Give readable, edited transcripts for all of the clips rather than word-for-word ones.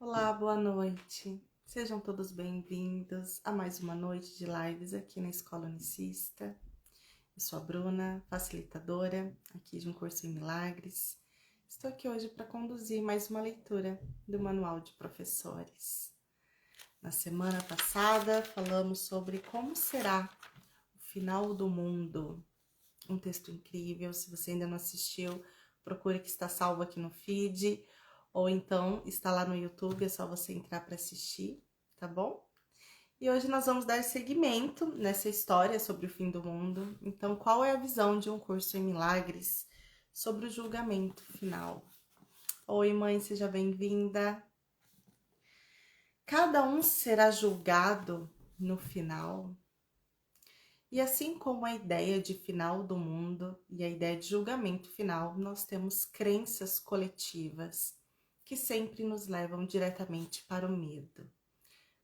Olá, boa noite. Sejam todos bem-vindos a mais uma noite de lives aqui na Escola Unicista. Eu sou a Bruna, facilitadora aqui de um curso em Milagres. Estou aqui hoje para conduzir mais uma leitura do Manual de Professores. Na semana passada falamos sobre como será o final do mundo. Um texto incrível. Se você ainda não assistiu, procure que está salvo aqui no feed. Ou então está lá no YouTube, é só você entrar para assistir, tá bom? E hoje nós vamos dar seguimento nessa história sobre o fim do mundo. Então, qual é a visão de um curso em milagres sobre o julgamento final? Oi, mãe, seja bem-vinda. Cada um será julgado no final. E assim como a ideia de final do mundo e a ideia de julgamento final, nós temos crenças coletivas que sempre nos levam diretamente para o medo.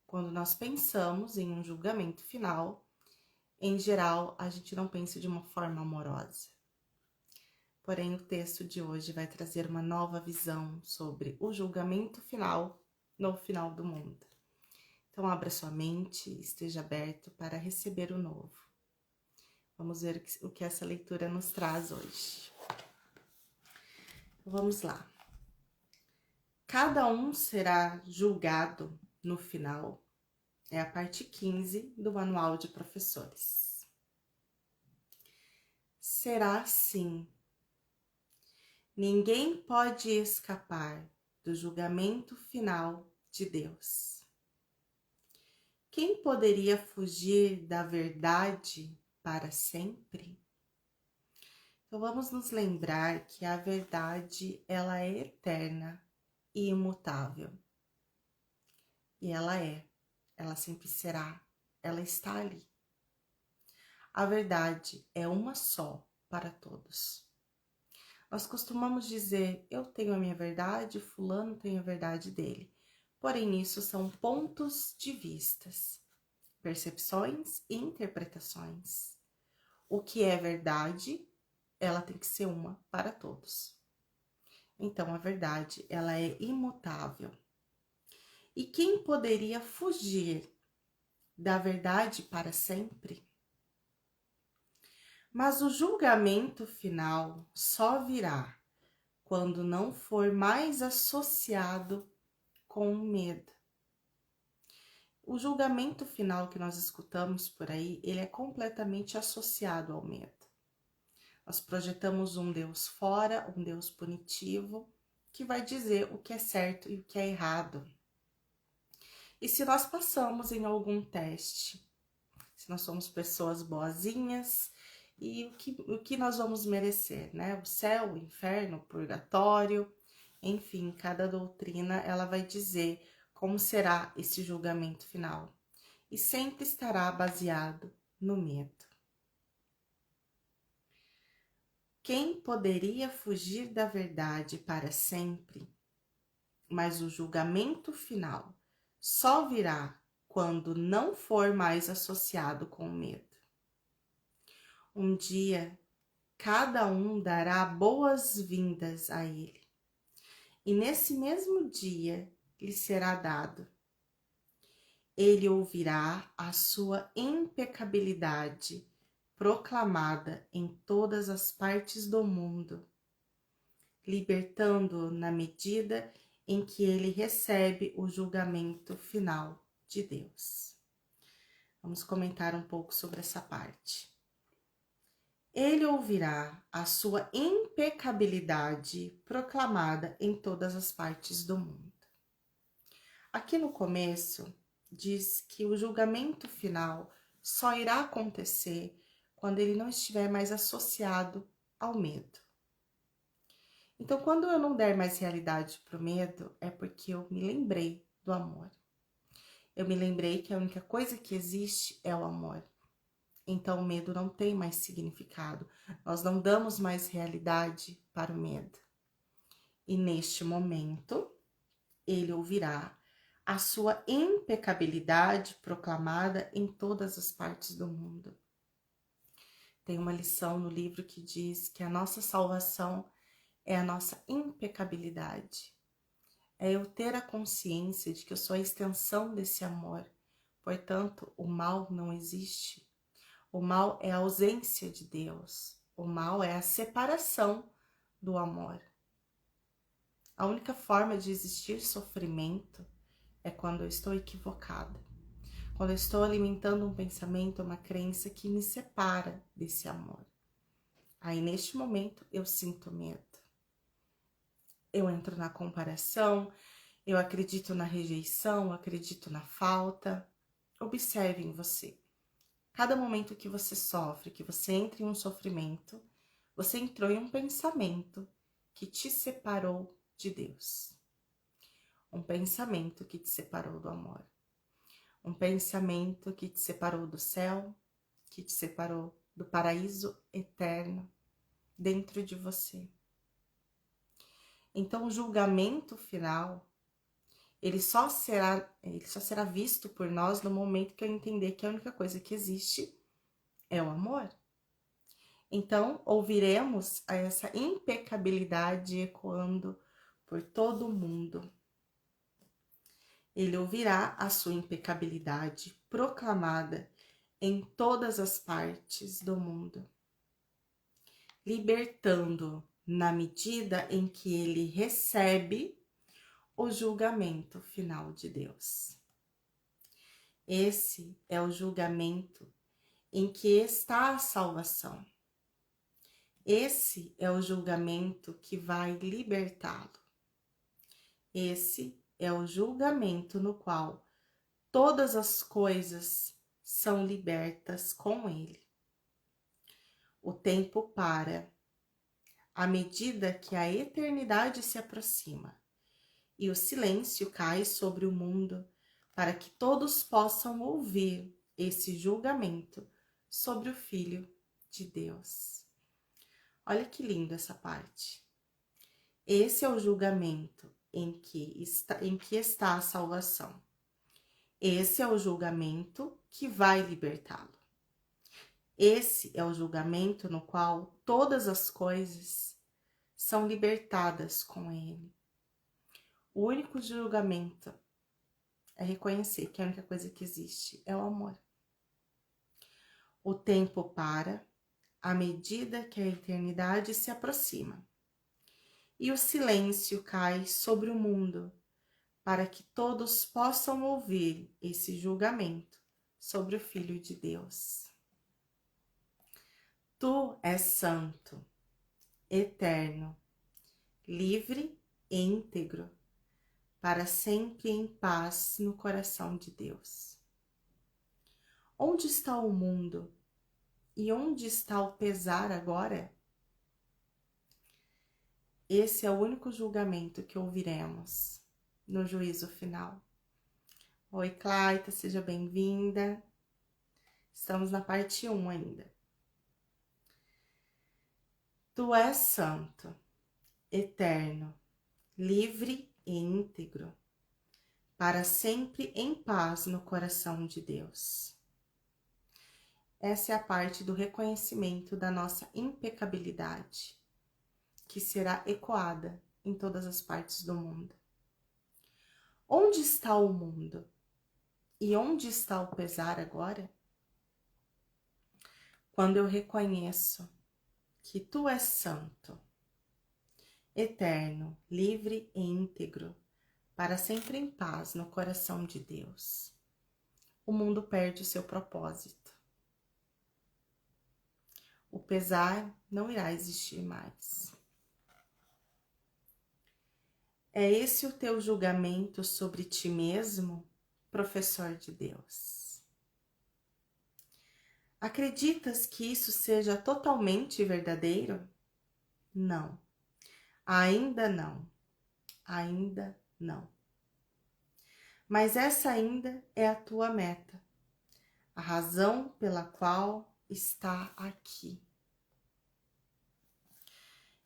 Quando nós pensamos em um julgamento final, em geral, a gente não pensa de uma forma amorosa. Porém, o texto de hoje vai trazer uma nova visão sobre o julgamento final no final do mundo. Então, abra sua mente, esteja aberto para receber o novo. Vamos ver o que essa leitura nos traz hoje. Vamos lá. Cada um será julgado no final. É a parte 15 do Manual de Professores. Será assim. Ninguém pode escapar do julgamento final de Deus. Quem poderia fugir da verdade para sempre? Então vamos nos lembrar que a verdade, ela é eterna e imutável. E ela sempre será, ela está ali. A verdade é uma só para todos. Nós costumamos dizer, eu tenho a minha verdade, fulano tem a verdade dele. Porém, isso são pontos de vistas, percepções e interpretações. O que é verdade, ela tem que ser uma para todos. Então, a verdade, ela é imutável. E quem poderia fugir da verdade para sempre? Mas o julgamento final só virá quando não for mais associado com o medo. O julgamento final que nós escutamos por aí, ele é completamente associado ao medo. Nós projetamos um Deus fora, um Deus punitivo, que vai dizer o que é certo e o que é errado. E se nós passamos em algum teste, se nós somos pessoas boazinhas, e o que nós vamos merecer, né? O céu, o inferno, o purgatório, enfim, cada doutrina ela vai dizer como será esse julgamento final. E sempre estará baseado no medo. Quem poderia fugir da verdade para sempre? Mas o julgamento final só virá quando não for mais associado com o medo. Um dia, cada um dará boas-vindas a ele. E nesse mesmo dia lhe será dado. Ele ouvirá a sua impecabilidade proclamada em todas as partes do mundo, libertando-o na medida em que ele recebe o julgamento final de Deus. Vamos comentar um pouco sobre essa parte. Ele ouvirá a sua impecabilidade proclamada em todas as partes do mundo. Aqui no começo, diz que o julgamento final só irá acontecer quando ele não estiver mais associado ao medo. Então, quando eu não der mais realidade para o medo, é porque eu me lembrei do amor. Eu me lembrei que a única coisa que existe é o amor. Então, o medo não tem mais significado. Nós não damos mais realidade para o medo. E neste momento, ele ouvirá a sua impecabilidade proclamada em todas as partes do mundo. Tem uma lição no livro que diz que a nossa salvação é a nossa impecabilidade. é eu ter a consciência de que eu sou a extensão desse amor. Portanto, o mal não existe. O mal é a ausência de Deus. O mal é a separação do amor. A única forma de existir sofrimento é quando eu estou equivocada. Quando eu estou alimentando um pensamento, uma crença que me separa desse amor. Aí, neste momento, eu sinto medo. Eu entro na comparação, eu acredito na rejeição, acredito na falta. Observe em você. Cada momento que você sofre, que você entra em um sofrimento, você entrou em um pensamento que te separou de Deus. Um pensamento que te separou do amor. Um pensamento que te separou do céu, que te separou do paraíso eterno dentro de você. Então, o julgamento final, ele só será visto por nós no momento que eu entender que a única coisa que existe é o amor. Então, ouviremos essa impecabilidade ecoando por todo o mundo. Ele ouvirá a sua impecabilidade proclamada em todas as partes do mundo, libertando na medida em que ele recebe o julgamento final de Deus. Esse é o julgamento em que está a salvação. Esse é o julgamento que vai libertá-lo. Esse é o julgamento no qual todas as coisas são libertas com ele. O tempo para, à medida que a eternidade se aproxima, e o silêncio cai sobre o mundo, para que todos possam ouvir esse julgamento sobre o Filho de Deus. Olha que lindo essa parte. Esse é o julgamento em que está a salvação. Esse é o julgamento que vai libertá-lo. Esse é o julgamento no qual todas as coisas são libertadas com ele. O único julgamento é reconhecer que a única coisa que existe é o amor. O tempo para, à medida que a eternidade se aproxima. E o silêncio cai sobre o mundo, para que todos possam ouvir esse julgamento sobre o Filho de Deus. Tu és santo, eterno, livre e íntegro, para sempre em paz no coração de Deus. Onde está o mundo? E onde está o pesar agora? Esse é o único julgamento que ouviremos no juízo final. Oi, Claita, seja bem-vinda. Estamos na parte 1 ainda. Tu és santo, eterno, livre e íntegro, para sempre em paz no coração de Deus. Essa é a parte do reconhecimento da nossa impecabilidade, que será ecoada em todas as partes do mundo. Onde está o mundo? E onde está o pesar agora? Quando eu reconheço que tu és santo, eterno, livre e íntegro, para sempre em paz no coração de Deus, o mundo perde o seu propósito. O pesar não irá existir mais. É esse o teu julgamento sobre ti mesmo, professor de Deus? Acreditas que isso seja totalmente verdadeiro? Não. Ainda não. Ainda não. Mas essa ainda é a tua meta, a razão pela qual está aqui.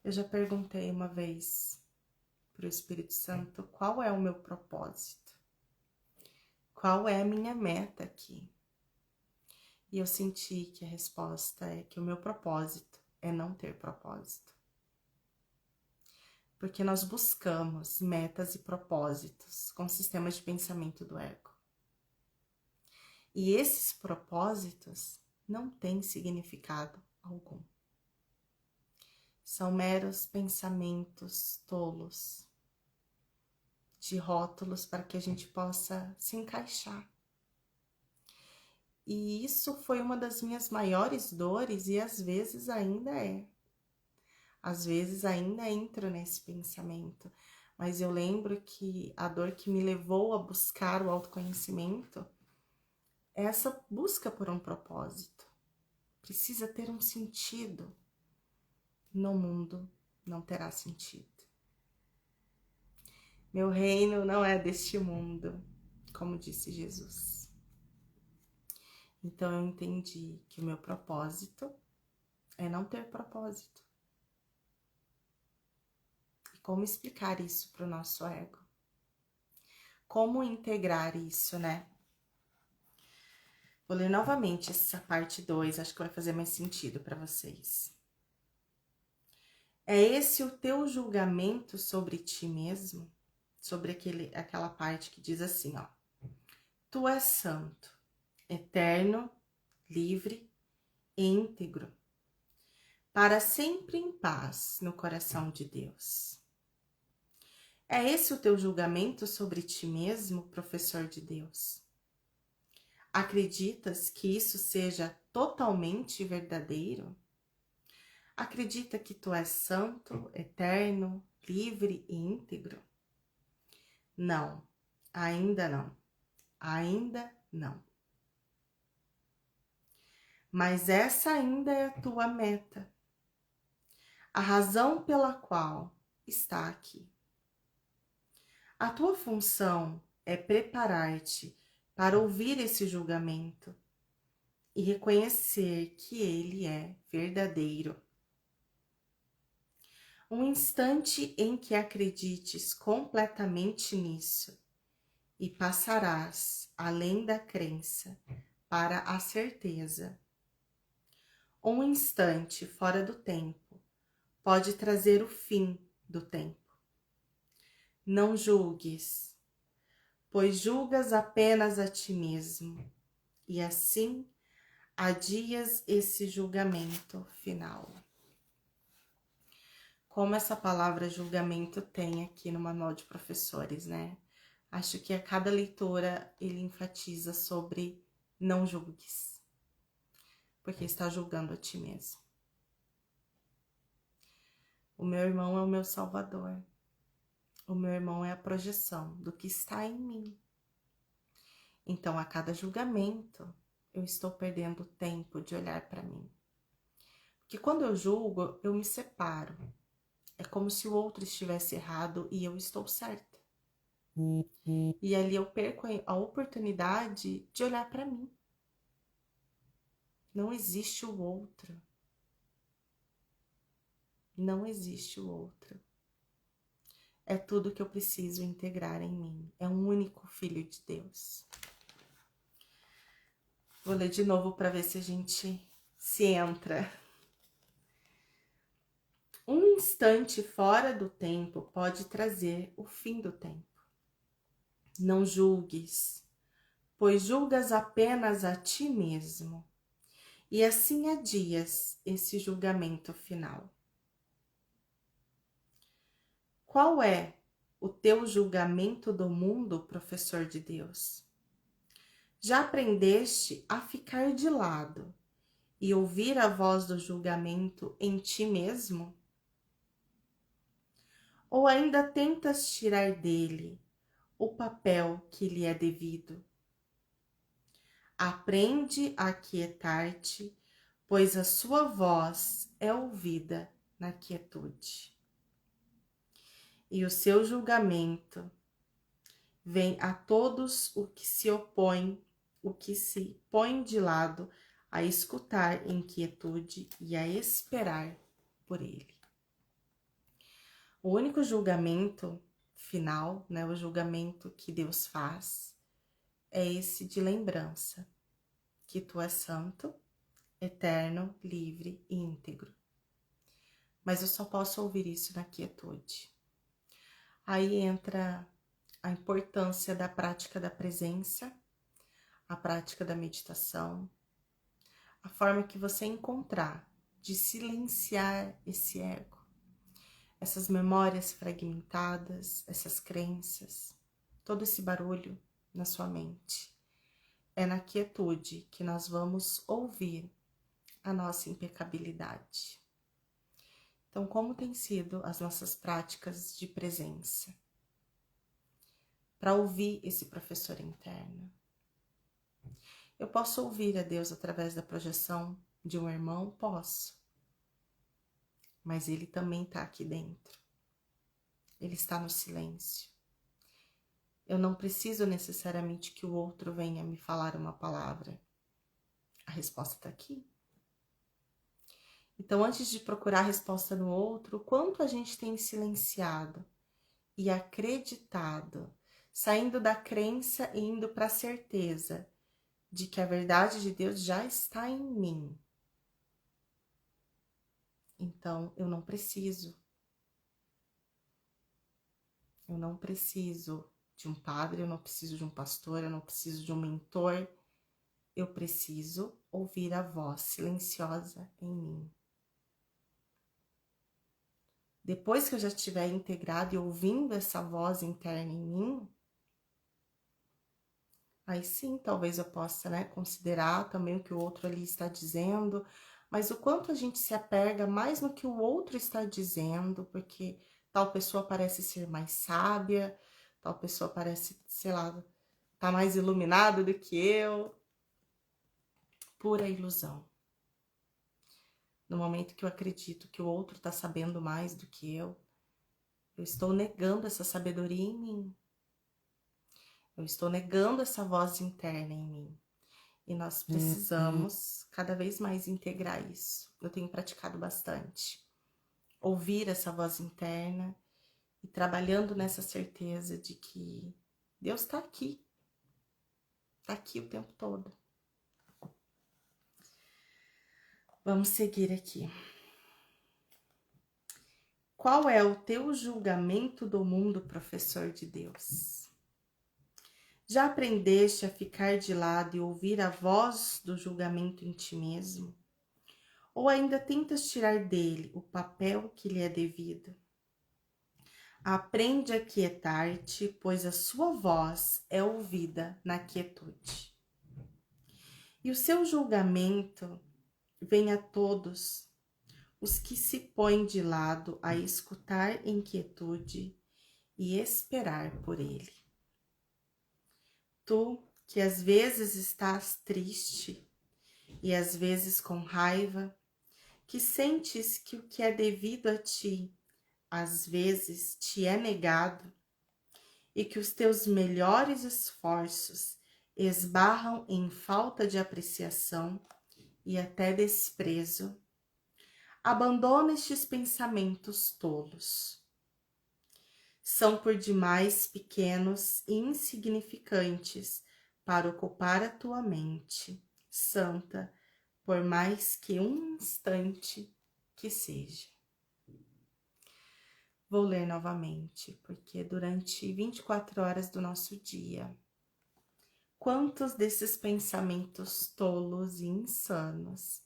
Eu já perguntei uma vez para o Espírito Santo qual é o meu propósito, qual é a minha meta aqui. E eu senti que a resposta é que o meu propósito é não ter propósito. porque nós buscamos metas e propósitos com sistemas de pensamento do ego. E esses propósitos não têm significado algum. São meros pensamentos tolos, de rótulos para que a gente possa se encaixar. E isso foi uma das minhas maiores dores e às vezes ainda é. Às vezes ainda entro nesse pensamento, mas eu lembro que a dor que me levou a buscar o autoconhecimento é essa busca por um propósito. Precisa ter um sentido. No mundo não terá sentido. Meu reino não é deste mundo, como disse Jesus. Então eu entendi que o meu propósito é não ter propósito. E como explicar isso para o nosso ego? Como integrar isso, né? Vou ler novamente essa parte 2, acho que vai fazer mais sentido para vocês. É esse o teu julgamento sobre ti mesmo? Sobre aquela parte que diz assim, ó. Tu és santo, eterno, livre e íntegro, para sempre em paz no coração de Deus. É esse o teu julgamento sobre ti mesmo, professor de Deus? Acreditas que isso seja totalmente verdadeiro? Acredita que tu és santo, eterno, livre e íntegro? Não, ainda não, ainda não. Mas essa ainda é a tua meta, a razão pela qual está aqui. A tua função é preparar-te para ouvir esse julgamento e reconhecer que ele é verdadeiro. Um instante em que acredites completamente nisso e passarás além da crença para a certeza. Um instante fora do tempo pode trazer o fim do tempo. Não julgues, pois julgas apenas a ti mesmo, e assim adias esse julgamento final. Como essa palavra julgamento tem aqui no manual de professores, né? Acho que a cada leitura ele enfatiza sobre não julgues, porque está julgando a ti mesmo. O meu irmão é o meu salvador. O meu irmão é a projeção do que está em mim. Então, a cada julgamento, eu estou perdendo tempo de olhar para mim. Porque quando eu julgo, eu me separo. É como se o outro estivesse errado e eu estou certa. E ali eu perco a oportunidade de olhar para mim. Não existe o outro. Não existe o outro. É tudo que eu preciso integrar em mim. É um único Filho de Deus. Vou ler de novo para ver se a gente se entra. Um instante fora do tempo pode trazer o fim do tempo. Não julgues, pois julgas apenas a ti mesmo, e assim adias esse julgamento final. Qual é o teu julgamento do mundo, professor de Deus? Já aprendeste a ficar de lado e ouvir a voz do julgamento em ti mesmo? Ou ainda tentas tirar dele o papel que lhe é devido? Aprende a aquietar-te, pois a sua voz é ouvida na quietude. E o seu julgamento vem a todos o que se opõem, o que se põe de lado a escutar em quietude e a esperar por ele. O único julgamento final, né, o julgamento que Deus faz, é esse de lembrança, que tu és santo, eterno, livre e íntegro. Mas eu só posso ouvir isso na quietude. Aí entra a importância da prática da presença, a prática da meditação, a forma que você encontrar de silenciar esse ego, essas memórias fragmentadas, essas crenças, todo esse barulho na sua mente. É na quietude que nós vamos ouvir a nossa impecabilidade. Então, como tem sido as nossas práticas de presença? Para ouvir esse professor interno. Eu posso ouvir a Deus através da projeção de um irmão? Posso. Mas ele também está aqui dentro. Ele está no silêncio. Eu não preciso necessariamente que o outro venha me falar uma palavra. A resposta está aqui. Então, antes de procurar a resposta no outro, o quanto a gente tem silenciado e acreditado, saindo da crença e indo para a certeza de que a verdade de Deus já está em mim. Então, eu não preciso de um padre, eu não preciso de um pastor, eu não preciso de um mentor. Eu preciso ouvir a voz silenciosa em mim. Depois que eu já estiver integrado e ouvindo essa voz interna em mim, aí sim, talvez eu possa, considerar também o que o outro ali está dizendo, mas o quanto a gente se apega mais no que o outro está dizendo, porque tal pessoa parece ser mais sábia, tal pessoa parece, sei lá, tá mais iluminada do que eu. Pura ilusão. No momento que eu acredito que o outro está sabendo mais do que eu estou negando essa sabedoria em mim. Eu estou negando essa voz interna em mim. E nós precisamos cada vez mais integrar isso. Eu tenho praticado bastante. Ouvir essa voz interna e trabalhando nessa certeza de que Deus está aqui. Está aqui o tempo todo. Vamos seguir aqui. Qual é o teu julgamento do mundo, professor de Deus? Já aprendeste a ficar de lado e ouvir a voz do julgamento em ti mesmo? Ou ainda tentas tirar dele o papel que lhe é devido? Aprende a quietar-te, pois a sua voz é ouvida na quietude. E o seu julgamento vem a todos os que se põem de lado a escutar em quietude e esperar por ele. Tu, que às vezes estás triste e às vezes com raiva, que sentes que o que é devido a ti, às vezes te é negado, e que os teus melhores esforços esbarram em falta de apreciação e até desprezo, abandona estes pensamentos tolos. São por demais pequenos e insignificantes para ocupar a tua mente santa, por mais que um instante que seja. Vou ler novamente, porque durante 24 horas do nosso dia, quantos desses pensamentos tolos e insanos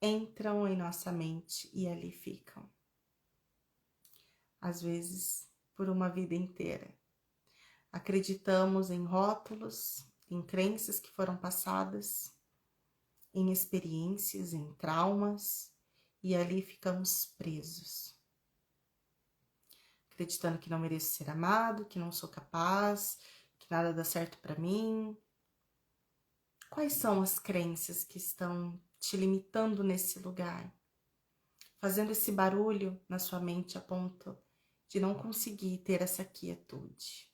entram em nossa mente e ali ficam? Às vezes, por uma vida inteira. Acreditamos em rótulos, em crenças que foram passadas, em experiências, em traumas, e ali ficamos presos. Acreditando que não mereço ser amado, que não sou capaz, que nada dá certo para mim. Quais são as crenças que estão te limitando nesse lugar? Fazendo esse barulho na sua mente a ponto de não conseguir ter essa quietude.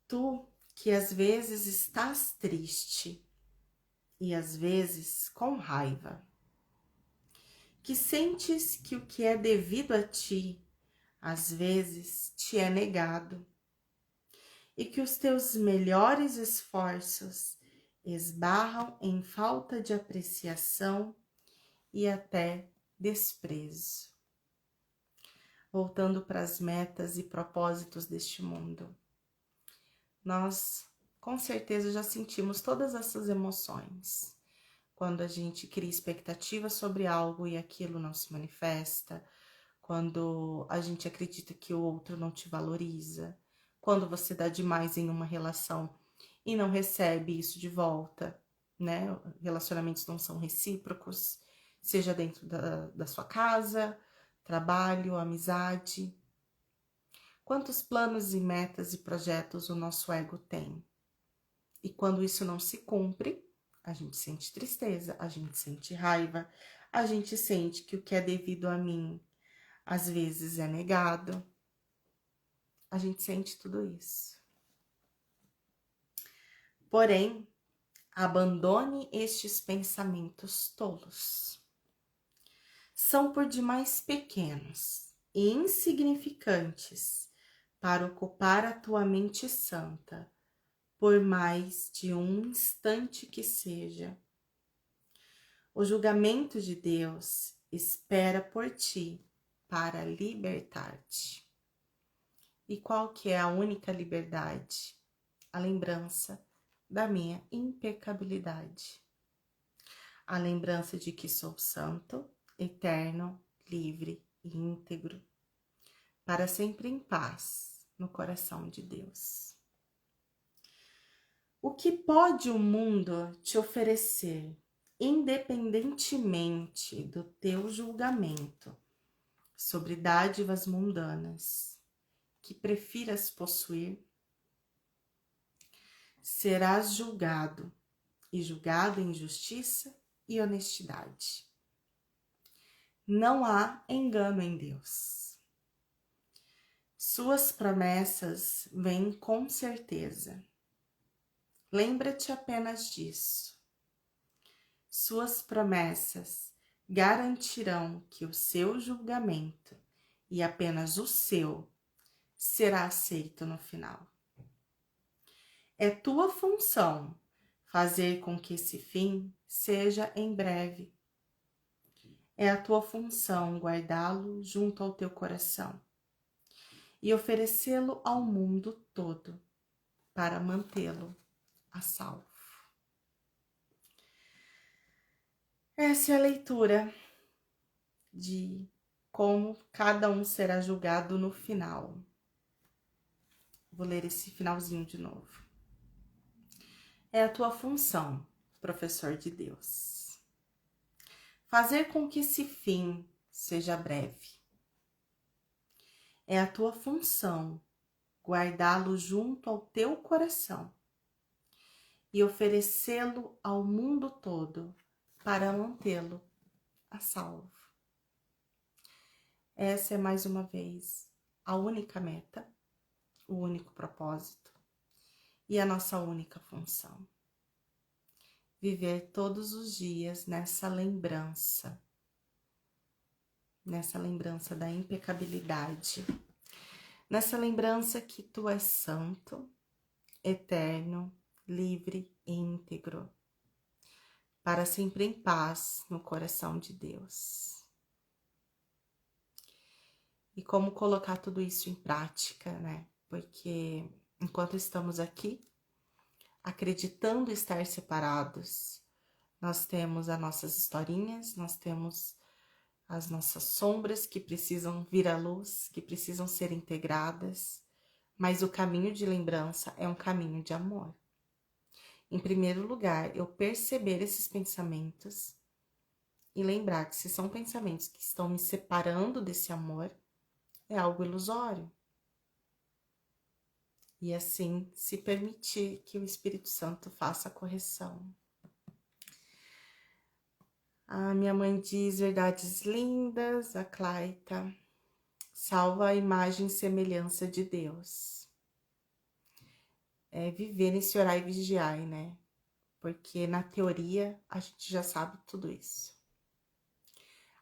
Tu, que às vezes estás triste e às vezes com raiva, que sentes que o que é devido a ti, às vezes te é negado, e que os teus melhores esforços esbarram em falta de apreciação e até desprezo. voltando para as metas e propósitos deste mundo. Nós, com certeza, já sentimos todas essas emoções. Quando a gente cria expectativa sobre algo e aquilo não se manifesta, quando a gente acredita que o outro não te valoriza, quando você dá demais em uma relação e não recebe isso de volta, né? Relacionamentos não são recíprocos, seja dentro da sua casa, trabalho, amizade. Quantos planos e metas e projetos o nosso ego tem? E quando isso não se cumpre, a gente sente tristeza, a gente sente raiva, a gente sente que o que é devido a mim às vezes é negado. A gente sente tudo isso. Porém, abandone estes pensamentos tolos. São por demais pequenos e insignificantes para ocupar a tua mente santa, por mais de um instante que seja. O julgamento de Deus espera por ti para libertar-te. E qual que é a única liberdade? A lembrança da minha impecabilidade. A lembrança de que sou santo, eterno, livre e íntegro, para sempre em paz no coração de Deus. O que pode o mundo te oferecer, independentemente do teu julgamento sobre dádivas mundanas que prefiras possuir? Serás julgado, e julgado em justiça e honestidade. Não há engano em Deus. Suas promessas vêm com certeza. Lembra-te apenas disso. Suas promessas garantirão que o seu julgamento, e apenas o seu, será aceito no final. É tua função fazer com que esse fim seja em breve. É a tua função guardá-lo junto ao teu coração e oferecê-lo ao mundo todo para mantê-lo a salvo. Essa é a leitura de como cada um será julgado no final. Vou ler esse finalzinho de novo. É a tua função, professor de Deus, fazer com que esse fim seja breve. É a tua função guardá-lo junto ao teu coração e oferecê-lo ao mundo todo para mantê-lo a salvo. Essa é mais uma vez a única meta, o único propósito e a nossa única função. Viver todos os dias nessa lembrança da impecabilidade, nessa lembrança que tu és santo, eterno, livre e íntegro, para sempre em paz no coração de Deus. E como colocar tudo isso em prática, né? Porque enquanto estamos aqui, acreditando estar separados, nós temos as nossas historinhas, nós temos as nossas sombras que precisam vir à luz, que precisam ser integradas, mas o caminho de lembrança é um caminho de amor. Em primeiro lugar, eu perceber esses pensamentos e lembrar que se são pensamentos que estão me separando desse amor, é algo ilusório. E assim, se permitir que o Espírito Santo faça a correção. A minha mãe diz verdades lindas, a Claita. Salva a imagem e semelhança de Deus. É viver nesse orar e vigiar, né? Porque na teoria a gente já sabe tudo isso.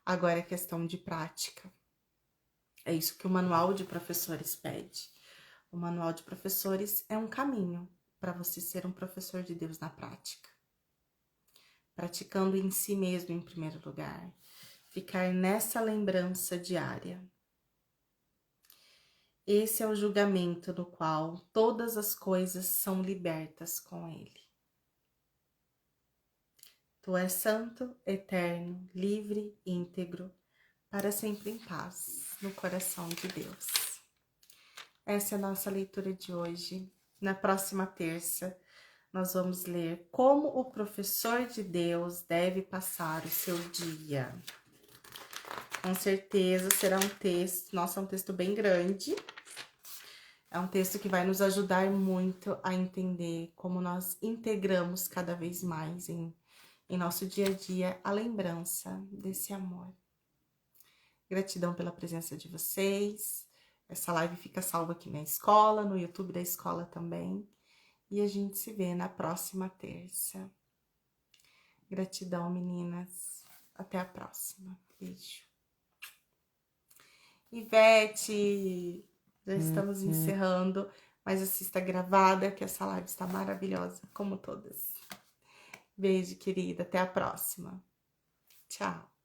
Agora é questão de prática. É isso que o manual de professores pede. O manual de professores é um caminho para você ser um professor de Deus na prática. Praticando em si mesmo em primeiro lugar. Ficar nessa lembrança diária. Esse é o julgamento no qual todas as coisas são libertas com ele. Tu és santo, eterno, livre, íntegro, para sempre em paz, no coração de Deus. Essa é a nossa leitura de hoje. Na próxima terça, nós vamos ler como o professor de Deus deve passar o seu dia. Com certeza será um texto, nossa, é um texto bem grande. É um texto que vai nos ajudar muito a entender como nós integramos cada vez mais em nosso dia a dia a lembrança desse amor. Gratidão pela presença de vocês. Essa live fica salva aqui na escola, no YouTube da escola também. E a gente se vê na próxima terça. Gratidão, meninas. Até a próxima. Beijo. Ivete, já estamos encerrando, mas assista gravada, que essa live está maravilhosa, como todas. Beijo, querida. Até a próxima. Tchau.